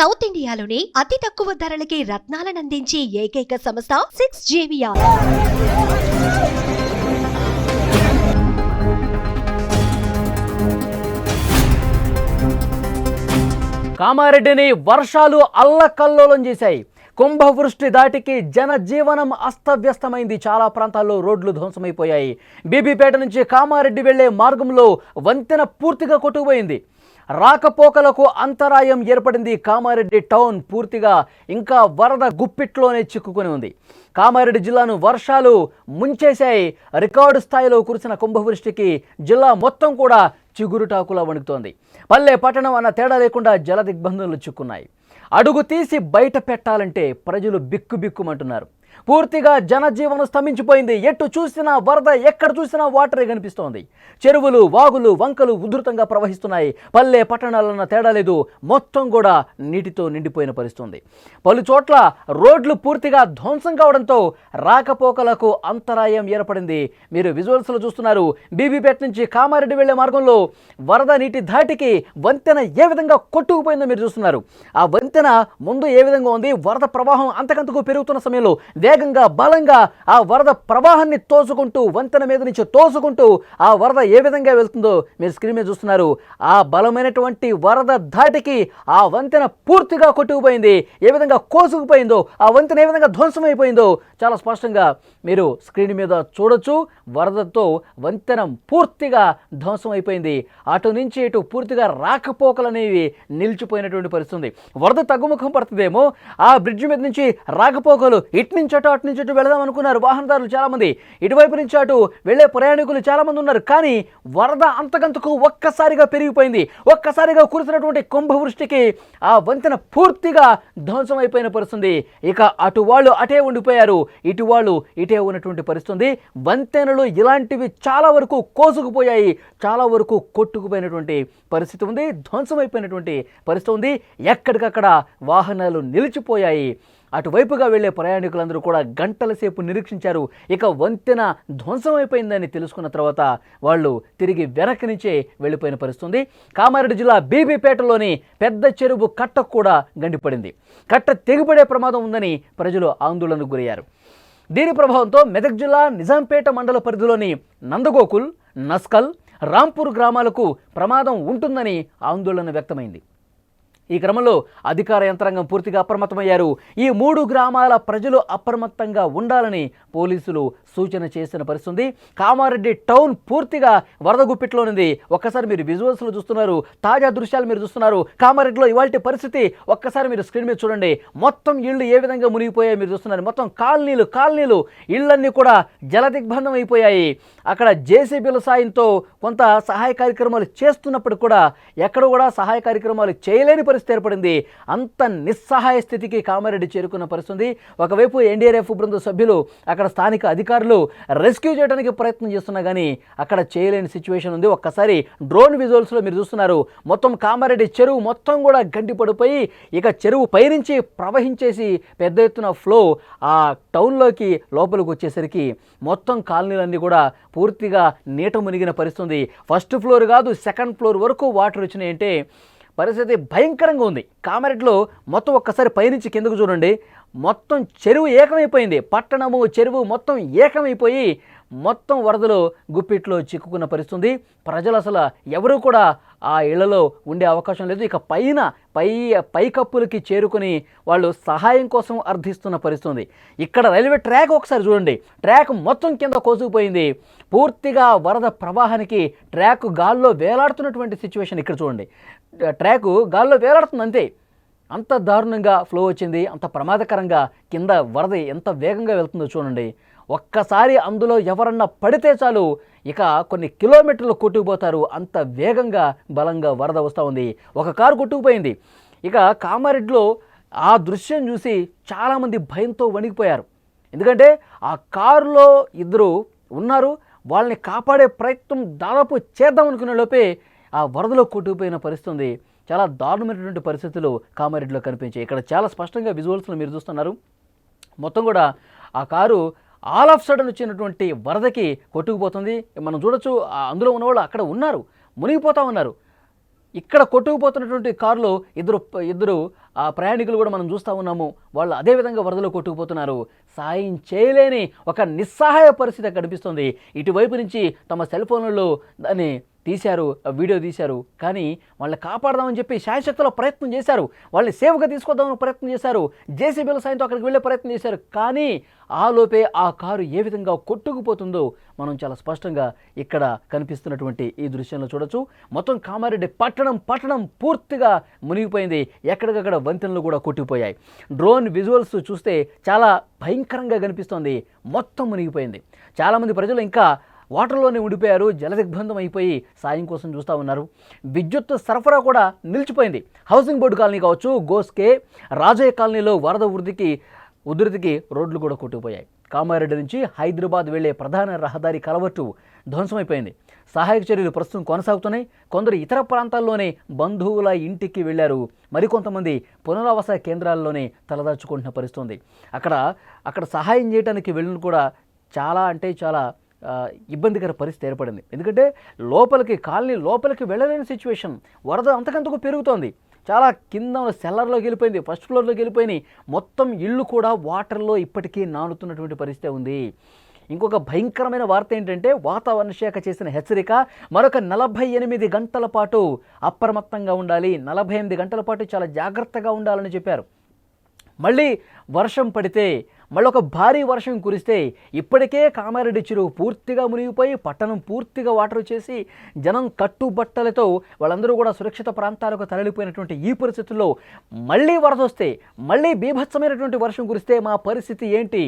South ఇండియాలోని అతి తక్కువ ధరలకి రత్నాలను అందించే ఏకైక సంస్థ 6JVR. కామారెడ్డిని వర్షాలు అల్లకల్లోలం చేశాయి. కుంభవృష్టి దాటికి జనజీవనం అస్తవ్యస్తమైంది. చాలా ప్రాంతాల్లో రోడ్లు ధ్వంసమైపోయాయి. బీబీపేట నుంచి కామారెడ్డి వెళ్లే మార్గంలో వంతెన పూర్తిగా కొట్టుకుపోయింది. రాకపోకలకు అంతరాయం ఏర్పడింది. కామారెడ్డి టౌన్ పూర్తిగా ఇంకా వరద గుప్పిట్లోనే చిక్కుకొని ఉంది. కామారెడ్డి జిల్లాను వర్షాలు ముంచేశాయి. రికార్డు స్థాయిలో కురిసిన కుంభవృష్టికి జిల్లా మొత్తం కూడా చిగురుటాకులా వణుకుతోంది. పల్లె పట్టణం అన్న తేడా లేకుండా జల దిగ్బంధంలు చిక్కున్నాయి. అడుగు తీసి బయట పెట్టాలంటే ప్రజలు బిక్కుబిక్కుమంటున్నారు. పూర్తిగా జనజీవనం స్తంభించిపోయింది. ఎటు చూసినా వరద, ఎక్కడ చూసినా వాటరే కనిపిస్తోంది. చెరువులు, వాగులు, వంకలు ఉధృతంగా ప్రవహిస్తున్నాయి. పల్లె పట్టణాలన్న తేడా లేదు, మొత్తం కూడా నీటితో నిండిపోయిన పరిస్థితుంది. పలు చోట్ల రోడ్లు పూర్తిగా ధ్వంసం కావడంతో రాకపోకలకు అంతరాయం ఏర్పడింది. మీరు విజువల్స్లో చూస్తున్నారు. బీబీపేట నుంచి కామారెడ్డి వెళ్లే మార్గంలో వరద నీటి ధాటికి వంతెన ఏ విధంగా కొట్టుకుపోయిందో మీరు చూస్తున్నారు. ఆ వంతెన ముందు ఏ విధంగా ఉంది, వరద ప్రవాహం అంతకంతకు పెరుగుతున్న సమయంలో వేగంగా బలంగా ఆ వరద ప్రవాహాన్ని తోసుకుంటూ వంతెన మీద నుంచి తోసుకుంటూ ఆ వరద ఏ విధంగా వెళ్తుందో మీరు స్క్రీన్ మీద చూస్తున్నారు. ఆ బలమైనటువంటి వరద ధాటికి ఆ వంతెన పూర్తిగా కొట్టుకుపోయింది. ఏ విధంగా కోసుకుపోయిందో, ఆ వంతెన ఏ విధంగా ధ్వంసమైపోయిందో చాలా స్పష్టంగా మీరు స్క్రీన్ మీద చూడొచ్చు. వరదతో వంతెన పూర్తిగా ధ్వంసమైపోయింది. అటు నుంచి ఇటు పూర్తిగా రాకపోకలు అనేవి నిలిచిపోయినటువంటి పరిస్థితి. వరద తగ్గుముఖం పడుతుందేమో, ఆ బ్రిడ్జ్ మీద నుంచి రాకపోకలు ఇటు నుంచి అటు నుంచి ఇటు వెళదాం అనుకున్నారు వాహనదారులు చాలామంది. ఇటువైపు నుంచి అటు వెళ్లే ప్రయాణికులు చాలామంది ఉన్నారు. కానీ వరద అంతకంతకు ఒక్కసారిగా పెరిగిపోయింది. ఒక్కసారిగా కురిసినటువంటి కుంభవృష్టికి ఆ వంతెన పూర్తిగా ధ్వంసమైపోయిన పరిస్థితి. ఇక అటు వాళ్ళు అటే ఉండిపోయారు, ఇటు వాళ్ళు ఇటే ఉన్నటువంటి పరిస్థితి. వంతెనలు ఇలాంటివి చాలా వరకు కోసుకుపోయాయి, చాలా వరకు కొట్టుకుపోయినటువంటి పరిస్థితి ఉంది. ధ్వంసమైపోయినటువంటి పరిస్థితి ఉంది. ఎక్కడికక్కడ వాహనాలు నిలిచిపోయాయి. అటువైపుగా వెళ్లే ప్రయాణికులందరూ కూడా గంటల సేపు నిరీక్షించారు. ఇక వంతెన ధ్వంసమైపోయిందని తెలుసుకున్న తర్వాత వాళ్ళు తిరిగి వెనక్కి నుంచే వెళ్ళిపోయిన పరిస్థితి. కామారెడ్డి జిల్లా బీబీపేటలోని పెద్ద చెరువు కట్టకు కూడా గండిపడింది. కట్ట తెగిపడే ప్రమాదం ఉందని ప్రజలు ఆందోళనకు గురయ్యారు. దీని ప్రభావంతో మెదక్ జిల్లా నిజాంపేట మండల పరిధిలోని నందగోకుల్, నస్కల్, రాంపూర్ గ్రామాలకు ప్రమాదం ఉంటుందని ఆందోళన వ్యక్తమైంది. ఈ క్రమంలో అధికార యంత్రాంగం పూర్తిగా అప్రమత్తమయ్యారు. ఈ 3 గ్రామాల ప్రజలు అప్రమత్తంగా ఉండాలని పోలీసులు సూచన చేసిన పరిస్థితి. కామారెడ్డి టౌన్ పూర్తిగా వరద గుప్పిట్లో ఉంది. ఒక్కసారి మీరు విజువల్స్లో చూస్తున్నారు, తాజా దృశ్యాలు మీరు చూస్తున్నారు. కామారెడ్డిలో ఇవాల్టి పరిస్థితి ఒక్కసారి మీరు స్క్రీన్ మీద చూడండి. మొత్తం ఇళ్ళు ఏ విధంగా మునిగిపోయాయి మీరు చూస్తున్నారు. మొత్తం కాలనీలు ఇళ్ళన్నీ కూడా జల దిగ్బంధం అయిపోయాయి. అక్కడ జేసీబీల సాయంతో కొంత సహాయ కార్యక్రమాలు చేస్తున్నప్పుడు కూడా ఎక్కడ కూడా సహాయ కార్యక్రమాలు చేయలేని పరిస్థితి ఏర్పడింది. అంత నిస్సహాయ స్థితికి కామారెడ్డి చేరుకున్న పరిస్థితి. ఒకవైపు ఎన్డీఆర్ఎఫ్ బృంద సభ్యులు అక్కడ స్థానిక అధికారులు రెస్క్యూ చేయడానికి ప్రయత్నం చేస్తున్నా కానీ అక్కడ చేయలేని సిచ్యువేషన్ ఉంది. ఒక్కసారి డ్రోన్ విజువల్స్లో మీరు చూస్తున్నారు. మొత్తం కామారెడ్డి చెరువు మొత్తం కూడా గండి పడిపోయి ఇక చెరువు పైనుంచి ప్రవహించేసి పెద్ద ఎత్తున ఫ్లో ఆ టౌన్లోకి లోపలికి వచ్చేసరికి మొత్తం కాలనీలన్నీ కూడా పూర్తిగా నీట మునిగిన పరిస్థితి. ఫస్ట్ ఫ్లోర్ కాదు, సెకండ్ ఫ్లోర్ వరకు వాటర్ వచ్చినాయంటే పరిస్థితి భయంకరంగా ఉంది. కామారెడ్డిలో మొత్తం ఒక్కసారి పైనుంచి కిందకు చూడండి. మొత్తం చెరువు ఏకమైపోయింది. పట్టణము చెరువు మొత్తం ఏకమైపోయి మొత్తం వరదలో గుప్పిట్లో చిక్కుకున్న పరిస్థితి. ప్రజలు అసలు ఎవరు కూడా ఆ ఇళ్లలో ఉండే అవకాశం లేదు. ఇక పైకప్పులకి చేరుకుని వాళ్ళు సహాయం కోసం అర్థిస్తున్న పరిస్థితి. ఇక్కడ రైల్వే ట్రాక్ ఒకసారి చూడండి. ట్రాక్ మొత్తం కింద కోసుకుపోయింది. పూర్తిగా వరద ప్రవాహానికి ట్రాక్ గాల్లో వేలాడుతున్నటువంటి సిచ్యువేషన్ ఇక్కడ చూడండి. ట్రాకు గాల్లో వేలాడుతుంది అంతే. అంత దారుణంగా ఫ్లో వచ్చింది, అంత ప్రమాదకరంగా కింద వరద ఎంత వేగంగా వెళ్తుందో చూడండి. ఒక్కసారి అందులో ఎవరన్నా పడితే చాలు ఇక కొన్ని కిలోమీటర్లు కొట్టుకుపోతారు. అంత వేగంగా బలంగా వరద వస్తూ ఉంది. ఒక కారు కొట్టుకుపోయింది. ఇక కామారెడ్డిలో ఆ దృశ్యం చూసి చాలామంది భయంతో వణికిపోయారు. ఎందుకంటే ఆ కారులో 2 ఉన్నారు. వాళ్ళని కాపాడే ప్రయత్నం దాదాపు చేద్దాం అనుకునే లోపే ఆ వరదలో కొట్టుకుపోయిన పరిస్థితి. చాలా దారుణమైనటువంటి పరిస్థితులు కామారెడ్డిలో కనిపించాయి. ఇక్కడ చాలా స్పష్టంగా విజువల్స్లో మీరు చూస్తున్నారు. మొత్తం కూడా ఆ కారు ఆల్ ఆఫ్ సడన్ వచ్చినటువంటి వరదకి కొట్టుకుపోతుంది. మనం చూడొచ్చు అందులో ఉన్నవాళ్ళు అక్కడ ఉన్నారు, మునిగిపోతూ ఉన్నారు. ఇక్కడ కొట్టుకుపోతున్నటువంటి కారులో ఇద్దరు ఆ ప్రయాణికులు కూడా మనం చూస్తూ ఉన్నాము, వాళ్ళు అదేవిధంగా వరదలో కొట్టుకుపోతున్నారు. సాయం చేయలేని ఒక నిస్సహాయ పరిస్థితి కనిపిస్తుంది. ఇటువైపు నుంచి తమ సెల్ ఫోన్లలో దాన్ని తీశారు, వీడియో తీశారు. కానీ వాళ్ళని కాపాడదామని చెప్పి శాయశక్తిలో ప్రయత్నం చేశారు, వాళ్ళని సేఫ్గా తీసుకొద్దామని ప్రయత్నం చేశారు, జేసీబీల సాయంతో అక్కడికి వెళ్ళే ప్రయత్నం చేశారు. కానీ ఆలోపే ఆ కారు ఏ విధంగా కొట్టుకుపోతుందో మనం చాలా స్పష్టంగా ఇక్కడ కనిపిస్తున్నటువంటి ఈ దృశ్యంలో చూడొచ్చు. మొత్తం కామారెడ్డి పట్టణం పూర్తిగా మునిగిపోయింది. ఎక్కడికక్కడ వంతెనలు కూడా కొట్టుకుపోయాయి. డ్రోన్ విజువల్స్ చూస్తే చాలా భయంకరంగా కనిపిస్తోంది. మొత్తం మునిగిపోయింది. చాలామంది ప్రజలు ఇంకా వాటర్లోనే ఉండిపోయారు, జలదిగ్బంధం అయిపోయి సాయం కోసం చూస్తూ ఉన్నారు. విద్యుత్ సరఫరా కూడా నిలిచిపోయింది. హౌసింగ్ బోర్డు కాలనీ కావచ్చు, గోస్కే, రాజయ్య కాలనీలో వరద ఉధృతికి రోడ్లు కూడా కొట్టుకుపోయాయి. కామారెడ్డి నుంచి హైదరాబాద్ వెళ్లే ప్రధాన రహదారి కలవట్టు ధ్వంసమైపోయింది. సహాయక చర్యలు ప్రస్తుతం కొనసాగుతున్నాయి. కొందరు ఇతర ప్రాంతాల్లోనే బంధువుల ఇంటికి వెళ్లారు. మరికొంతమంది పునరావాస కేంద్రాల్లోనే తలదాచుకుంటున్న పరిస్థితుంది. అక్కడ సహాయం చేయడానికి వెళ్ళిన కూడా చాలా ఇబ్బందికర పరిస్థితి ఏర్పడింది. ఎందుకంటే కాలనీ లోపలికి వెళ్ళలేని సిచ్యువేషన్. వరద అంతకంతకు పెరుగుతోంది. చాలా కింద సెల్లర్లోకి వెళ్ళిపోయింది, ఫస్ట్ ఫ్లోర్లోకి వెళ్ళిపోయినాయి. మొత్తం ఇళ్ళు కూడా వాటర్లో ఇప్పటికీ నానుతున్నటువంటి పరిస్థితి ఉంది. ఇంకొక భయంకరమైన వార్త ఏంటంటే, వాతావరణ శాఖ చేసిన హెచ్చరిక మరొక 48 గంటల పాటు అప్రమత్తంగా ఉండాలి, 48 గంటల పాటు చాలా జాగ్రత్తగా ఉండాలని చెప్పారు. మళ్ళీ వర్షం పడితే, మళ్ళీ ఒక భారీ వర్షం కురిస్తే, ఇప్పటికే కామారెడ్డి చెరువు పూర్తిగా మునిగిపోయి పట్టణం పూర్తిగా వాటర్ వచ్చేసి జనం కట్టుబట్టలతో వాళ్ళందరూ కూడా సురక్షిత ప్రాంతాలకు తరలిపోయినటువంటి ఈ పరిస్థితుల్లో మళ్ళీ వరద వస్తే, మళ్ళీ బీభత్సమైనటువంటి వర్షం కురిస్తే మా పరిస్థితి ఏంటి?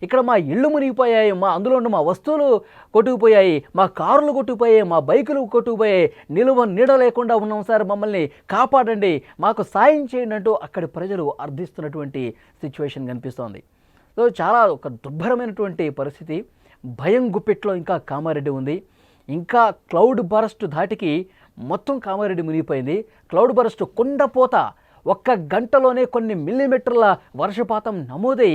ఇక్కడ మా ఇళ్ళు మునిగిపోయాయి, అందులో మా వస్తువులు కొట్టుకుపోయాయి, మా కారులు కొట్టుకుపోయాయి, మా బైకులు కొట్టుకుపోయాయి, నీడ లేకుండా ఉన్నాం సార్, మమ్మల్ని కాపాడండి, మాకు సాయం చేయండి అంటూ అక్కడి ప్రజలు అర్థిస్తున్నటువంటి సిచ్యువేషన్ కనిపిస్తోంది. సో చాలా ఒక దుర్భరమైనటువంటి పరిస్థితి. భయం గుప్పెట్లో ఇంకా కామారెడ్డి ఉంది. ఇంకా క్లౌడ్ బరస్ట్ ధాటికి మొత్తం కామారెడ్డి మునిగిపోయింది. క్లౌడ్ బరస్ట్ కుండపోత ఒక్క గంటలోనే కొన్ని మిల్లీమీటర్ల వర్షపాతం నమోదై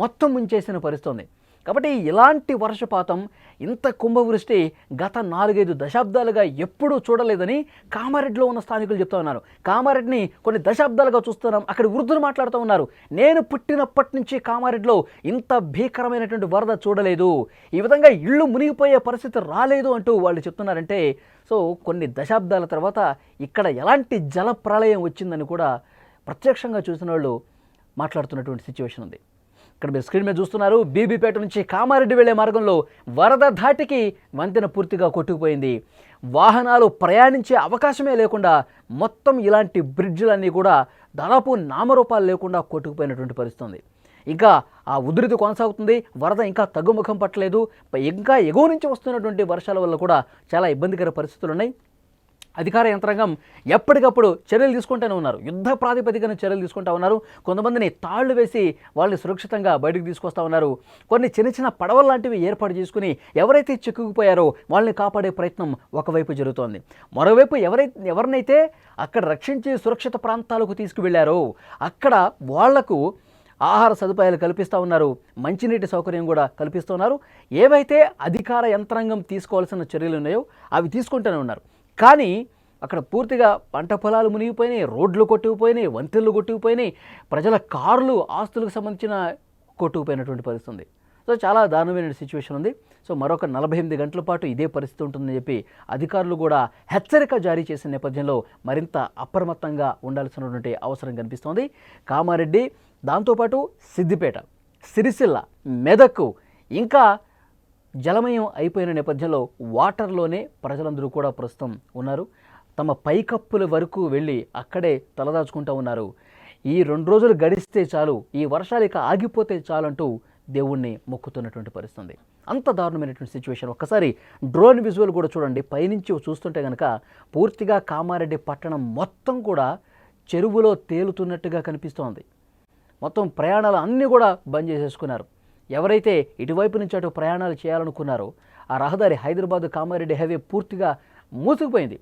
మొత్తం ముంచేసిన పరిస్థితుంది. కాబట్టి ఇలాంటి వర్షపాతం, ఇంత కుంభవృష్టి గత 4-5 దశాబ్దాలుగా ఎప్పుడూ చూడలేదని కామారెడ్డిలో ఉన్న స్థానికులు చెప్తా ఉన్నారు. కామారెడ్డిని కొన్ని దశాబ్దాలుగా చూస్తున్నాం, అక్కడ వృద్ధులు మాట్లాడుతూ ఉన్నారు. నేను పుట్టినప్పటి నుంచి కామారెడ్డిలో ఇంత భీకరమైనటువంటి వరద చూడలేదు, ఈ విధంగా ఇళ్ళు మునిగిపోయే పరిస్థితి రాలేదు అంటూ వాళ్ళు చెప్తున్నారంటే, సో కొన్ని దశాబ్దాల తర్వాత ఇక్కడ ఎలాంటి జల ప్రళయం వచ్చిందని కూడా ప్రత్యక్షంగా చూసిన వాళ్ళు మాట్లాడుతున్నటువంటి సిచ్యువేషన్ ఉంది. ఇక్కడ మీరు స్క్రీన్ మీద చూస్తున్నారు, బీబీపేట నుంచి కామారెడ్డి వెళ్లే మార్గంలో వరద ధాటికి వంతెన పూర్తిగా కొట్టుకుపోయింది. వాహనాలు ప్రయాణించే అవకాశమే లేకుండా మొత్తం ఇలాంటి బ్రిడ్జ్లన్నీ కూడా దాదాపు నామరూపాలు లేకుండా కొట్టుకుపోయినటువంటి పరిస్థితి ఉంది. ఇంకా ఆ ఉధృతి కొనసాగుతుంది. వరద ఇంకా తగ్గుముఖం పట్టలేదు. ఇంకా ఎగువ నుంచి వస్తున్నటువంటి వర్షాల వల్ల కూడా చాలా ఇబ్బందికర పరిస్థితులు ఉన్నాయి. అధికార యంత్రాంగం ఎప్పటికప్పుడు చర్యలు తీసుకుంటూనే ఉన్నారు, యుద్ధ ప్రాతిపదికన చర్యలు తీసుకుంటూ ఉన్నారు. కొంతమందిని తాళ్లు వేసి వాళ్ళని సురక్షితంగా బయటకు తీసుకొస్తూ ఉన్నారు. కొన్ని చిన్న పడవలు లాంటివి ఏర్పాటు చేసుకుని ఎవరైతే చిక్కుకుపోయారో వాళ్ళని కాపాడే ప్రయత్నం ఒకవైపు జరుగుతోంది. మరోవైపు ఎవరినైతే అక్కడ రక్షించి సురక్షిత ప్రాంతాలకు తీసుకువెళ్లారో అక్కడ వాళ్లకు ఆహార సదుపాయాలు కల్పిస్తూ ఉన్నారు, మంచినీటి సౌకర్యం కూడా కల్పిస్తున్నారు. ఏవైతే అధికార యంత్రాంగం తీసుకోవాల్సిన చర్యలు ఉన్నాయో అవి తీసుకుంటూనే ఉన్నారు. కానీ అక్కడ పూర్తిగా పంట పొలాలు మునిగిపోయినాయి, రోడ్లు కొట్టుకుపోయినాయి, వంతెనలు కొట్టుకుపోయినాయి, ప్రజల కార్లు, ఆస్తులకు సంబంధించిన కొట్టుకుపోయినటువంటి పరిస్థితి ఉంది. సో చాలా దారుణమైన సిచ్యువేషన్ ఉంది. సో మరొక 48 గంటల పాటు ఇదే పరిస్థితి ఉంటుందని చెప్పి అధికారులు కూడా హెచ్చరిక జారీ చేసిన నేపథ్యంలో మరింత అప్రమత్తంగా ఉండాల్సినటువంటి అవసరం కనిపిస్తోంది. కామారెడ్డి, దాంతోపాటు సిద్దిపేట, సిరిసిల్ల, మెదక్ ఇంకా జలమయం అయిపోయిన నేపథ్యంలో వాటర్లోనే ప్రజలందరూ కూడా ప్రస్తుతం ఉన్నారు. తమ పైకప్పుల వరకు వెళ్ళి అక్కడే తలదాచుకుంటూ ఉన్నారు. ఈ 2 రోజులు గడిస్తే చాలు, ఈ వర్షాలు ఇక ఆగిపోతే చాలంటూ దేవుణ్ణి మొక్కుతున్నటువంటి పరిస్థితి. అంత దారుణమైనటువంటి సిచ్యువేషన్. ఒక్కసారి డ్రోన్ విజువల్ కూడా చూడండి. పైనుంచి చూస్తుంటే కనుక పూర్తిగా కామారెడ్డి పట్టణం మొత్తం కూడా చెరువులో తేలుతున్నట్టుగా కనిపిస్తోంది. మొత్తం ప్రయాణాలు అన్నీ కూడా బంద్ చేసేసుకున్నారు. ఎవరైతే ఇటువైపు నుంచి అటు ప్రయాణాలు చేయాలనుకున్నారో ఆ రహదారి హైదరాబాద్ కామారెడ్డి హైవే పూర్తిగా మూసుకుపోయింది.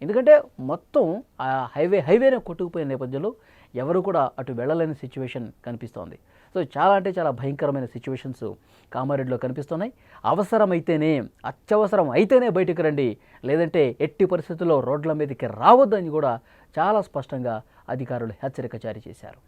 ఎందుకంటే మొత్తం ఆ హైవేనే కొట్టుకుపోయిన నేపథ్యంలో ఎవరు కూడా అటు వెళ్ళలేని సిచ్యువేషన్ కనిపిస్తోంది. సో చాలా భయంకరమైన సిచ్యువేషన్స్ కామారెడ్డిలో కనిపిస్తున్నాయి. అవసరమైతేనే, అత్యవసరం అయితేనే బయటకు రండి, లేదంటే ఎట్టి పరిస్థితుల్లో రోడ్ల మీదకి రావద్దని కూడా చాలా స్పష్టంగా అధికారులు హెచ్చరిక జారీ చేశారు.